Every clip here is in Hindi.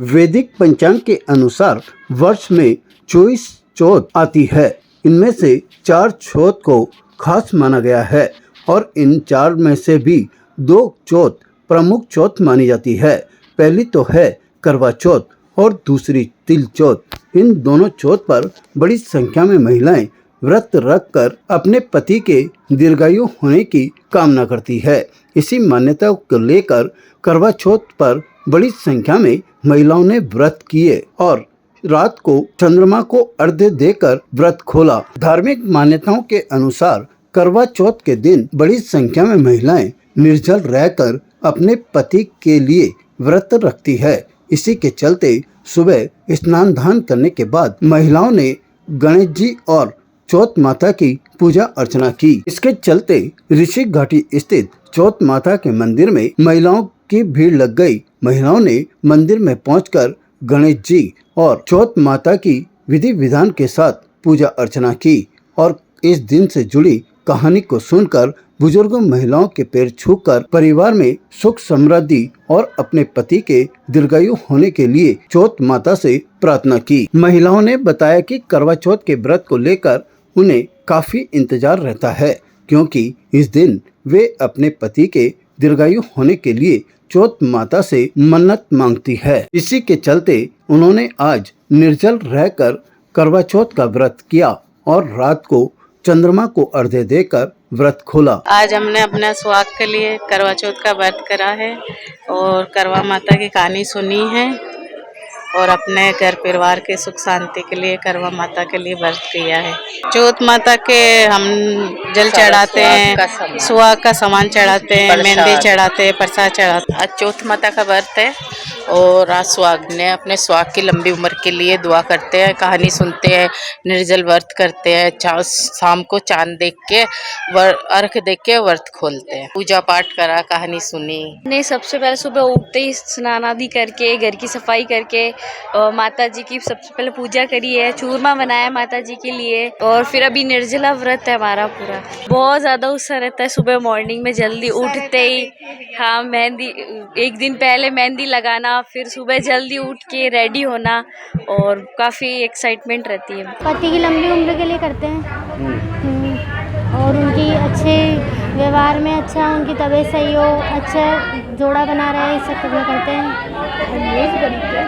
वैदिक पंचांग के अनुसार वर्ष में 24 चौथ आती है। इनमें से 4 चौथ को खास माना गया है और इन 4 में से भी 2 चौथ प्रमुख चौथ मानी जाती है। पहली तो है करवा चौथ और दूसरी तिल चौथ। इन दोनों चौथ पर बड़ी संख्या में महिलाएं व्रत रखकर अपने पति के दीर्घायु होने की कामना करती है। इसी मान्यता को लेकर करवा चौथ पर बड़ी संख्या में महिलाओं ने व्रत किए और रात को चंद्रमा को अर्घ्य देकर व्रत खोला। धार्मिक मान्यताओं के अनुसार करवा चौथ के दिन बड़ी संख्या में महिलाएं निर्जल रहकर अपने पति के लिए व्रत रखती है। इसी के चलते सुबह स्नान दान करने के बाद महिलाओं ने गणेश जी और चौथ माता की पूजा अर्चना की। इसके चलते ऋषि घाटी स्थित चौथ माता के मंदिर में महिलाओं की भीड़ लग गई। महिलाओं ने मंदिर में पहुंचकर गणेश जी और चौथ माता की विधि विधान के साथ पूजा अर्चना की और इस दिन से जुड़ी कहानी को सुनकर बुजुर्ग महिलाओं के पैर छूकर परिवार में सुख समृद्धि और अपने पति के दीर्घायु होने के लिए चौथ माता से प्रार्थना की। महिलाओं ने बताया कि करवा चौथ के व्रत को लेकर उन्हें काफी इंतजार रहता है, क्योंकि इस दिन वे अपने पति के दीर्घायु होने के लिए चौथ माता से मन्नत मांगती है। इसी के चलते उन्होंने आज निर्जल रहकर करवा चौथ का व्रत किया और रात को चंद्रमा को अर्घ्य देकर व्रत खोला। आज हमने अपना सुहाग के लिए करवा चौथ का व्रत करा है और करवा माता की कहानी सुनी है और अपने घर परिवार के सुख शांति के लिए करवा माता के लिए व्रत किया है। चौथ माता के हम जल चढ़ाते हैं, सुहाग का सामान चढ़ाते हैं, मेहंदी चढ़ाते हैं, प्रसाद चढ़ाते हैं। आज चौथ माता का व्रत है और आज सुहाग ने अपने सुहाग की लंबी उम्र के लिए दुआ करते हैं, कहानी सुनते हैं, निर्जल व्रत करते हैं। शाम को चांद देख के अर्घ देख के व्रत खोलते हैं। पूजा पाठ करा, कहानी सुनी। ने सबसे पहले सुबह उठते ही स्नान आदि करके घर की सफाई करके माता जी की सबसे पहले पूजा करी है, चूरमा बनाया माता जी के लिए और फिर अभी निर्जला व्रत है हमारा पूरा। बहुत ज़्यादा उत्साह रहता है सुबह मॉर्निंग में जल्दी उठते ही। हाँ, मेहंदी एक दिन पहले मेहंदी लगाना, फिर सुबह जल्दी उठ के रेडी होना और काफ़ी एक्साइटमेंट रहती है। पति की लंबी उम्र के लिए करते हैं और उनकी अच्छे व्यवहार में अच्छा, उनकी तबीयत सही हो, अच्छा जोड़ा बना रहे, सब करते हैं।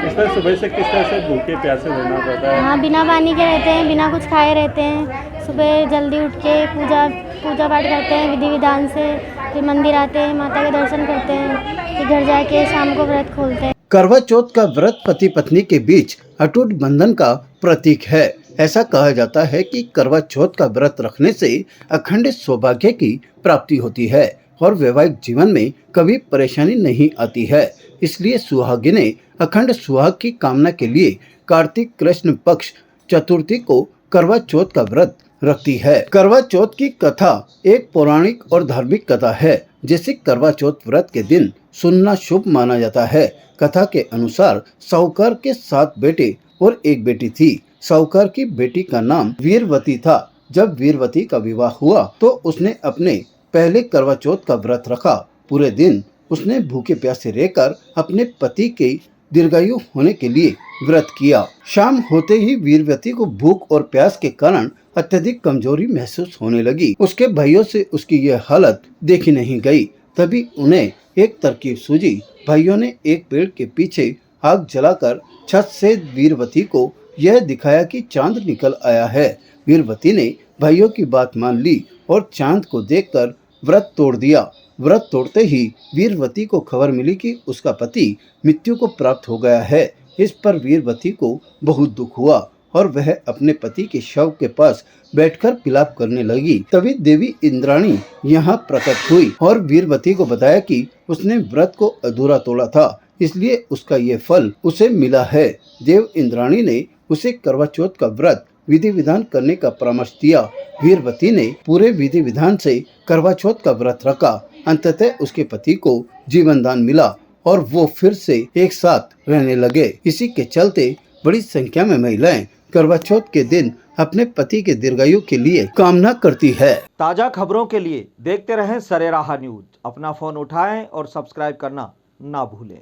इसमें सुबह से किस तरह से भूखे प्यासे रहना पड़ता है? हाँ, बिना पानी के रहते हैं, बिना कुछ खाए रहते हैं। सुबह जल्दी उठ के पूजा पाठ करते हैं विधि विधान से, फिर मंदिर आते हैं, माता के दर्शन करते हैं, फिर घर जाके शाम को व्रत खोलते हैं। करवा चौथ का व्रत पति पत्नी के बीच अटूट बंधन का प्रतीक है। ऐसा कहा जाता है कि करवा चौथ का व्रत रखने से अखंड सौभाग्य की प्राप्ति होती है और वैवाहिक जीवन में कभी परेशानी नहीं आती है। इसलिए सुहागिनें अखंड सुहाग की कामना के लिए कार्तिक कृष्ण पक्ष चतुर्थी को करवा चौथ का व्रत रखती है। करवा चौथ की कथा एक पौराणिक और धार्मिक कथा है, जिसे करवा चौथ व्रत के दिन सुनना शुभ माना जाता है। कथा के अनुसार साहूकार के 7 बेटे और 1 बेटी थी। साहूकार की बेटी का नाम वीरवती था। जब वीरवती का विवाह हुआ तो उसने अपने पहले करवा चौथ का व्रत रखा। पूरे दिन उसने भूखे प्यासे रहकर अपने पति के दीर्घायु होने के लिए व्रत किया। शाम होते ही वीरवती को भूख और प्यास के कारण अत्यधिक कमजोरी महसूस होने लगी। उसके भाइयों से उसकी यह हालत देखी नहीं गई। तभी उन्हें एक तरकीब सूझी। भाइयों ने एक पेड़ के पीछे आग जलाकर छत से वीरवती को यह दिखाया कि चांद निकल आया है। वीरवती ने भाइयों की बात मान ली और चांद को देखकर व्रत तोड़ दिया। व्रत तोड़ते ही वीरवती को खबर मिली कि उसका पति मृत्यु को प्राप्त हो गया है। इस पर वीरवती को बहुत दुख हुआ और वह अपने पति के शव के पास बैठकर विलाप करने लगी। तभी देवी इंद्राणी यहाँ प्रकट हुई और वीरवती को बताया कि उसने व्रत को अधूरा तोड़ा था, इसलिए उसका ये फल उसे मिला है। देव इंद्राणी ने उसे करवा चौथ का व्रत विधि विधान करने का परामर्श दिया। वीरवती ने पूरे विधि विधान से करवा चौथ का व्रत रखा। अंततः उसके पति को जीवन दान मिला और वो फिर से एक साथ रहने लगे। इसी के चलते बड़ी संख्या में महिलाएं करवा चौथ के दिन अपने पति के दीर्घायु के लिए कामना करती है। ताजा खबरों के लिए देखते रहें सरेराह न्यूज। अपना फोन उठाएं और सब्सक्राइब करना ना भूलें।